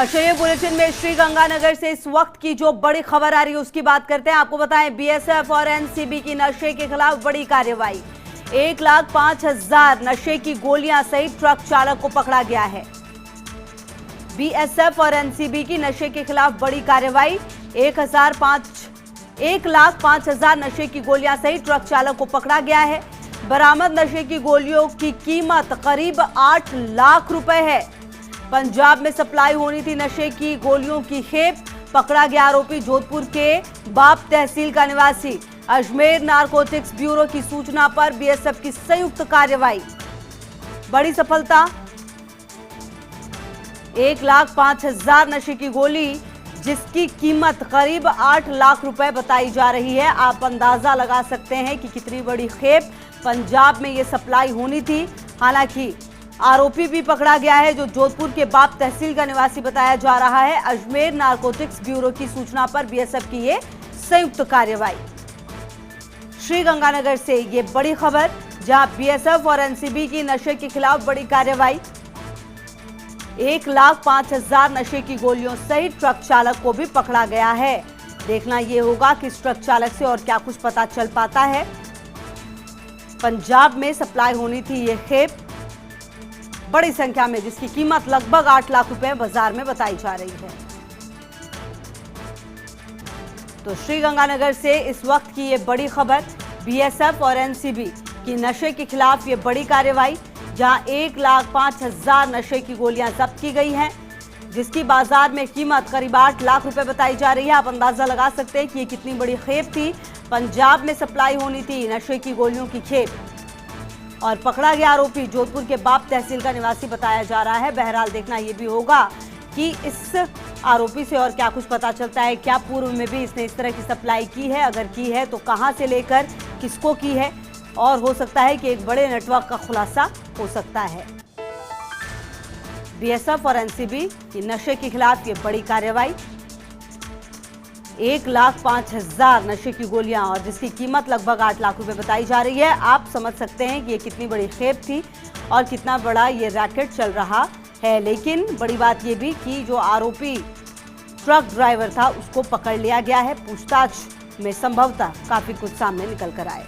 Akshay bulletin में श्रीगंगानगर से इस वक्त की जो बड़ी खबर आ रही है उसकी बात करते हैं। आपको बताएं, बीएसएफ और एनसीबी की नशे के खिलाफ बड़ी कार्रवाई। 1,05,000 नशे की गोलियां सहित ट्रक चालक को पकड़ा गया है। बीएसएफ और एनसीबी की नशे के खिलाफ बड़ी कार्रवाई। 1,05,000 नशे की गोलियां सहित ट्रक चालक को पकड़ा गया है। बरामद नशे की गोलियों की कीमत करीब 8 लाख रुपए है। पंजाब में सप्लाई होनी थी नशे की गोलियों की खेप। पकड़ा गया आरोपी जोधपुर के बाप तहसील का निवासी। अजमेर नारकोटिक्स ब्यूरो की सूचना पर बीएसएफ की संयुक्त कार्रवाई। बड़ी सफलता। 1,05,000 नशे की गोली जिसकी कीमत करीब 8 लाख रुपए बताई जा रही है। आप अंदाजा लगा सकते हैं कि कितनी बड़ी खेप पंजाब में ये सप्लाई होनी थी। हालांकि आरोपी भी पकड़ा गया है जो जोधपुर के बाप तहसील का निवासी बताया जा रहा है। अजमेर नारकोटिक्स ब्यूरो की सूचना पर बीएसएफ की ये संयुक्त कार्रवाई। श्रीगंगानगर से ये बड़ी खबर, जहां बीएसएफ और एनसीबी की नशे के खिलाफ बड़ी कार्रवाई। 1,05,000 नशे की गोलियों सहित ट्रक चालक को भी पकड़ा गया है। देखना यह होगा कि इस ट्रक चालक से और क्या कुछ पता चल पाता है। पंजाब में सप्लाई होनी थी ये खेप बड़ी संख्या में, जिसकी कीमत लगभग 8 लाख रुपए बाजार में बताई जा रही है। तो श्रीगंगानगर से इस वक्त की ये बड़ी खबर, बीएसएफ और एनसीबी की नशे के खिलाफ ये बड़ी कार्रवाई, जहां 1,05,000 नशे की गोलियां जब्त की गई हैं, जिसकी बाजार में कीमत करीब 8 लाख रुपए बताई जा रही है। आप अंदाजा लगा सकते हैं कि ये कितनी बड़ी खेप थी। पंजाब में सप्लाई होनी थी नशे की गोलियों की खेप और पकड़ा गया आरोपी जोधपुर के बाप तहसील का निवासी बताया जा रहा है। बहरहाल देखना यह भी होगा कि इस आरोपी से और क्या कुछ पता चलता है। क्या पूर्व में भी इसने इस तरह की सप्लाई की है? अगर की है तो कहां से लेकर किसको की है? और हो सकता है कि एक बड़े नेटवर्क का खुलासा हो सकता है। बीएसएफ और एनसीबी की नशे के खिलाफ ये बड़ी कार्रवाई। 1,05,000 नशे की गोलियां और जिसकी कीमत लगभग 8 लाख रुपए बताई जा रही है। आप समझ सकते हैं कि ये कितनी बड़ी खेप थी और कितना बड़ा ये रैकेट चल रहा है। लेकिन बड़ी बात ये भी कि जो आरोपी ट्रक ड्राइवर था उसको पकड़ लिया गया है। पूछताछ में संभवतः काफी कुछ सामने निकल कर आए।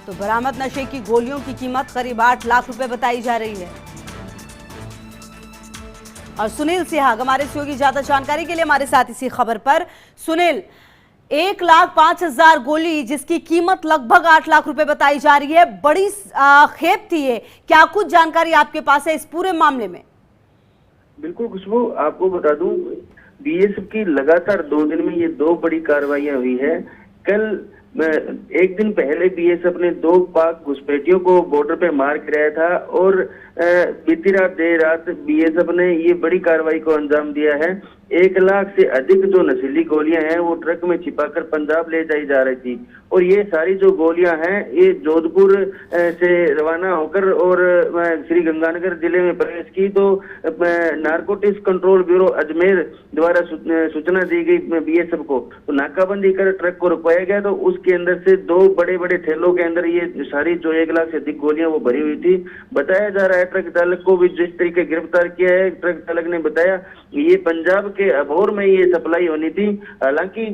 तो बरामद नशे की गोलियों की कीमत करीब 8 लाख रुपए बताई जा रही है। और सुनील सिहाग हमारे सहयोगी, ज्यादा जानकारी के लिए हमारे साथ इसी खबर पर। सुनील, 1,05,000 गोली जिसकी कीमत लगभग 8 लाख रुपए बताई जा रही है, बड़ी खेप थी ये। क्या कुछ जानकारी आपके पास है इस पूरे मामले में? बिल्कुल खुशबू, आपको बता दूं, बीएसएफ की लगातार 2 दिन में ये 2 बड़ी कार्रवाइयां हुई है। कल एक दिन पहले बीएसएफ ने 2 पाक घुसपैठियों को बॉर्डर पे मार गिराया था और बीती रात देर रात बीएसएफ ने ये बड़ी कार्रवाई को अंजाम दिया है। 1 लाख से अधिक जो नशीली गोलियां हैं वो ट्रक में छिपाकर पंजाब ले जाई जा रही थी। और ये सारी जो गोलियां हैं ये जोधपुर से रवाना होकर और श्रीगंगानगर जिले में प्रवेश की। तो नारकोटिक्स कंट्रोल ब्यूरो अजमेर द्वारा सूचना दी गई बीएसएफ को, तो नाकाबंदी कर ट्रक को रुकवाया गया। तो उसके अंदर से 2 बड़े बड़े थैलों के अंदर ये सारी जो 1 लाख से अधिक गोलियां वो भरी हुई थी। बताया जा रहा है ट्रक चालक को भी जिस तरीके गिरफ्तार किया है, ट्रक चालक ने बताया ये पंजाब के अबोहर में ये सप्लाई होनी थी। हालांकि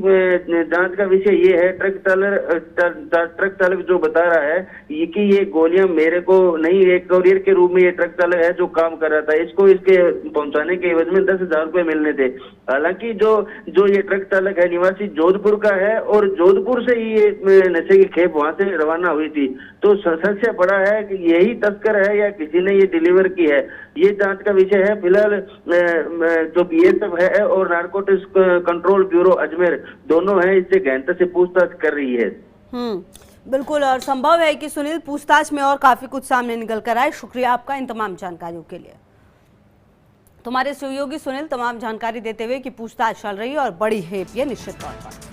जांच का विषय ये है, ट्रक चालक जो बता रहा है ये कि ये गोलियां मेरे को नहीं, एक कोरियर के रूप में ये ट्रक चालक है जो काम कर रहा था, इसको इसके पहुंचाने के एवज में 10,000 रुपए मिलने थे। हालांकि जो ये ट्रक चालक है निवासी जोधपुर का है और जोधपुर से ही ये नशे की खेप वहां से रवाना हुई थी। तो संशय बड़ा है कि यही तस्कर है या किसी ने ये डिलीवर की है, ये जांच का विषय है। फिलहाल जो बीएसएफ है और नारकोटिक्स कंट्रोल ब्यूरो अजमेर दोनों हैं, इससे गहनता से पूछताछ कर रही है। बिल्कुल, और संभव है कि सुनील पूछताछ में और काफी कुछ सामने निकल कर आए। शुक्रिया आपका इन तमाम जानकारियों के लिए। तुम्हारे सहयोगी सुनील तमाम जानकारी देते हुए कि पूछताछ चल रही है और बड़ी है ये निश्चित तौर पर।